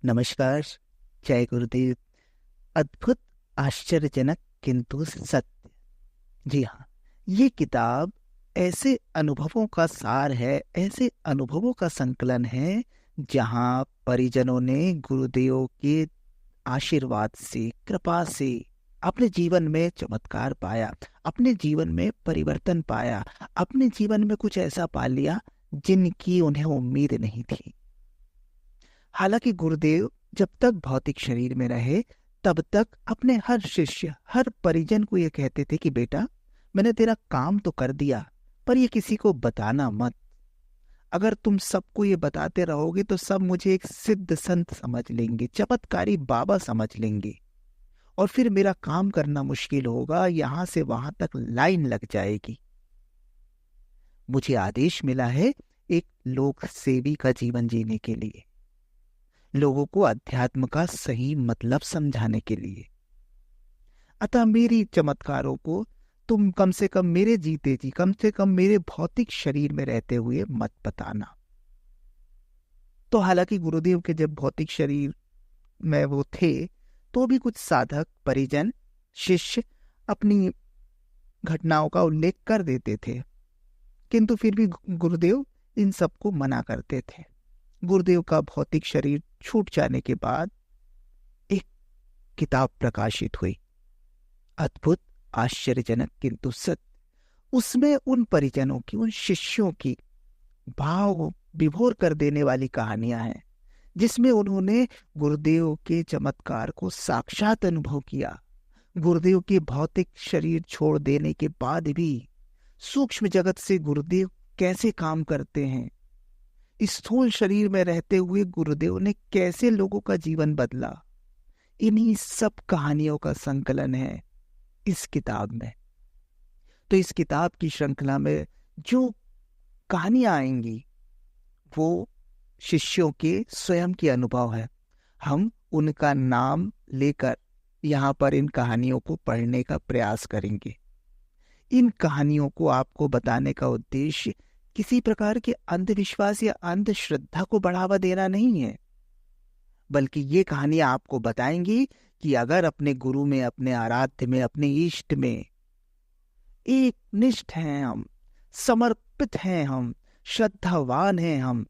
नमस्कार। जय गुरुदेव। अद्भुत, आश्चर्यजनक किंतु सत्य। जी हाँ, ये किताब ऐसे अनुभवों का सार है, ऐसे अनुभवों का संकलन है जहाँ परिजनों ने गुरुदेव के आशीर्वाद से, कृपा से अपने जीवन में चमत्कार पाया, अपने जीवन में परिवर्तन पाया, अपने जीवन में कुछ ऐसा पा लिया जिनकी उन्हें उम्मीद नहीं थी। हालांकि गुरुदेव जब तक भौतिक शरीर में रहे तब तक अपने हर शिष्य, हर परिजन को ये कहते थे कि बेटा, मैंने तेरा काम तो कर दिया, पर ये किसी को बताना मत। अगर तुम सबको ये बताते रहोगे तो सब मुझे एक सिद्ध संत समझ लेंगे, चमत्कारी बाबा समझ लेंगे, और फिर मेरा काम करना मुश्किल होगा, यहां से वहां तक लाइन लग जाएगी। मुझे आदेश मिला है एक लोक सेवी का जीवन जीने के लिए, लोगों को अध्यात्म का सही मतलब समझाने के लिए। अतः मेरी चमत्कारों को तुम कम से कम मेरे जीते जी, कम से कम मेरे भौतिक शरीर में रहते हुए मत बताना। तो हालांकि गुरुदेव के जब भौतिक शरीर में वो थे तो भी कुछ साधक, परिजन, शिष्य अपनी घटनाओं का उल्लेख कर देते थे, किंतु फिर भी गुरुदेव इन सबको मना करते थे। गुरुदेव का भौतिक शरीर छूट जाने के बाद एक किताब प्रकाशित हुई, अद्भुत, आश्चर्यजनक किंतु सत्य। उसमें उन परिजनों की, उन शिष्यों की भाव विभोर कर देने वाली कहानियां हैं, जिसमें उन्होंने गुरुदेव के चमत्कार को साक्षात अनुभव किया। गुरुदेव के भौतिक शरीर छोड़ देने के बाद भी सूक्ष्म जगत से गुरुदेव कैसे काम करते हैं, स्थूल शरीर में रहते हुए गुरुदेव ने कैसे लोगों का जीवन बदला, इन्हीं सब कहानियों का संकलन है इस किताब में। तो इस किताब की श्रृंखला में जो कहानियां आएंगी वो शिष्यों के स्वयं के अनुभव है। हम उनका नाम लेकर यहाँ पर इन कहानियों को पढ़ने का प्रयास करेंगे। इन कहानियों को आपको बताने का उद्देश्य किसी प्रकार के अंधविश्वास या अंधश्रद्धा को बढ़ावा देना नहीं है, बल्कि ये कहानियां आपको बताएंगी कि अगर अपने गुरु में, अपने आराध्य में, अपने इष्ट में एक निष्ठ हैं हम, समर्पित हैं हम, श्रद्धावान हैं हम,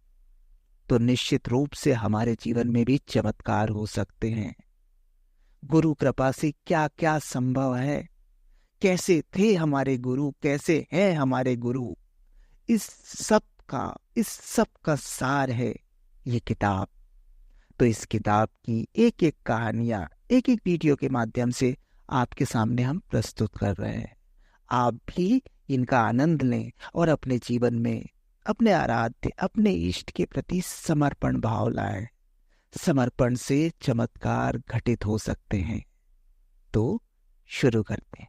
तो निश्चित रूप से हमारे जीवन में भी चमत्कार हो सकते हैं। गुरु कृपा से क्या क्या संभव है, कैसे थे हमारे गुरु, कैसे हैं हमारे गुरु, इस सब का सार है ये किताब। तो इस किताब की एक एक कहानियां, एक एक वीडियो के माध्यम से आपके सामने हम प्रस्तुत कर रहे हैं। आप भी इनका आनंद लें और अपने जीवन में अपने आराध्य, अपने इष्ट के प्रति समर्पण भाव लाएं। समर्पण से चमत्कार घटित हो सकते हैं। तो शुरू करते हैं।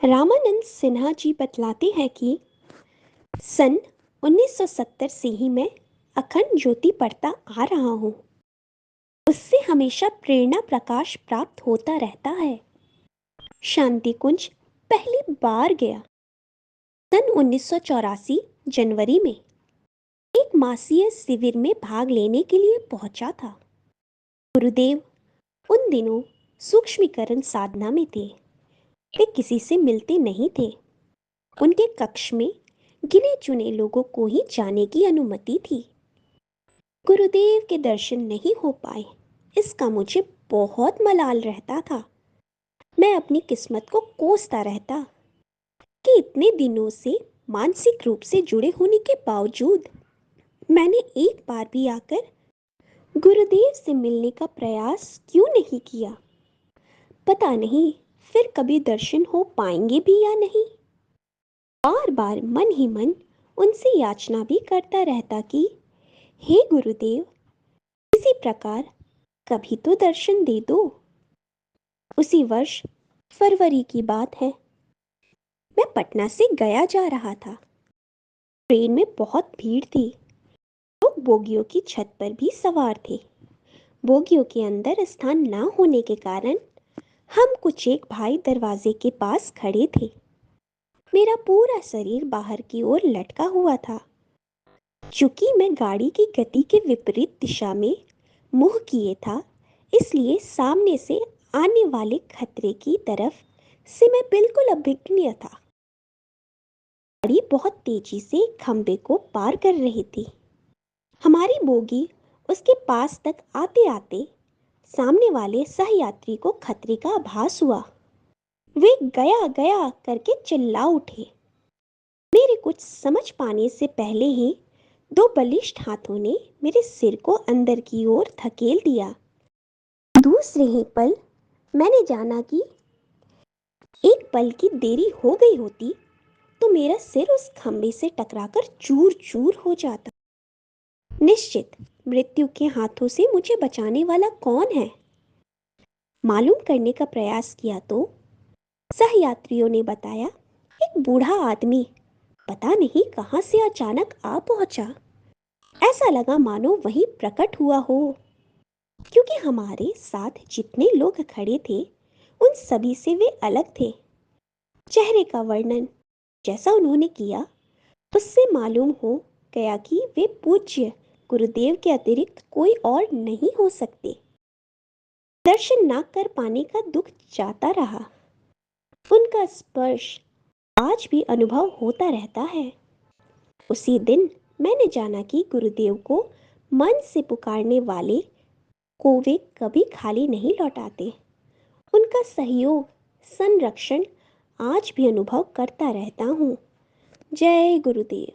रामानंद सिन्हा जी बतलाते हैं कि सन 1970 से ही मैं अखंड ज्योति पढ़ता आ रहा हूँ। उससे हमेशा प्रेरणा प्रकाश प्राप्त होता रहता है। शांति कुंज पहली बार गया सन 1984 जनवरी में। एक मासीय शिविर में भाग लेने के लिए पहुंचा था। गुरुदेव उन दिनों सूक्ष्मीकरण साधना में थे। वे किसी से मिलते नहीं थे। उनके कक्ष में गिने चुने लोगों को ही जाने की अनुमति थी। गुरुदेव के दर्शन नहीं हो पाए, इसका मुझे बहुत मलाल रहता था। मैं अपनी किस्मत को कोसता रहता कि इतने दिनों से मानसिक रूप से जुड़े होने के बावजूद मैंने एक बार भी आकर गुरुदेव से मिलने का प्रयास क्यों नहीं किया। पता नहीं फिर कभी दर्शन हो पाएंगे भी या नहीं। बार बार मन ही मन उनसे याचना भी करता रहता कि हे गुरुदेव, किसी प्रकार कभी तो दर्शन दे दो। उसी वर्ष फरवरी की बात है। मैं पटना से गया जा रहा था। ट्रेन में बहुत भीड़ थी। लोग बोगियों की छत पर भी सवार थे। बोगियों के अंदर स्थान न होने के कारण हम कुछ एक भाई दरवाजे के पास खड़े थे। मेरा पूरा शरीर बाहर की ओर लटका हुआ था। चूंकि मैं गाड़ी की गति के विपरीत दिशा में मुंह किए था, इसलिए सामने से आने वाले खतरे की तरफ से मैं बिल्कुल अभिज्ञ था। गाड़ी बहुत तेजी से खंबे को पार कर रही थी। हमारी बोगी उसके पास तक आते आते सामने वाले सहयात्री को खतरे का आभास हुआ। वे गया गया करके चिल्ला उठे। मेरे कुछ समझ पाने से पहले ही दो बलिष्ठ हाथों ने मेरे सिर को अंदर की ओर धकेल दिया। दूसरे ही पल मैंने जाना कि एक पल की देरी हो गई होती तो मेरा सिर उस खंबे से टकराकर चूर चूर हो जाता। निश्चित मृत्यु के हाथों से मुझे बचाने वाला कौन है, मालूम करने का प्रयास किया तो सहयात्रियों ने बताया, एक बूढ़ा आदमी पता नहीं कहां से अचानक आ पहुंचा। ऐसा लगा मानो वहीं प्रकट हुआ हो, क्योंकि हमारे साथ जितने लोग खड़े थे उन सभी से वे अलग थे। चेहरे का वर्णन जैसा उन्होंने किया उससे मालूम हो गया कि वे पूज्य गुरुदेव के अतिरिक्त कोई और नहीं हो सकते। दर्शन ना कर पाने का दुख जाता रहा। उनका स्पर्श आज भी अनुभव होता रहता है। उसी दिन मैंने जाना कि गुरुदेव को मन से पुकारने वाले को वे कभी खाली नहीं लौटाते। उनका सहयोग, संरक्षण आज भी अनुभव करता रहता हूँ। जय गुरुदेव।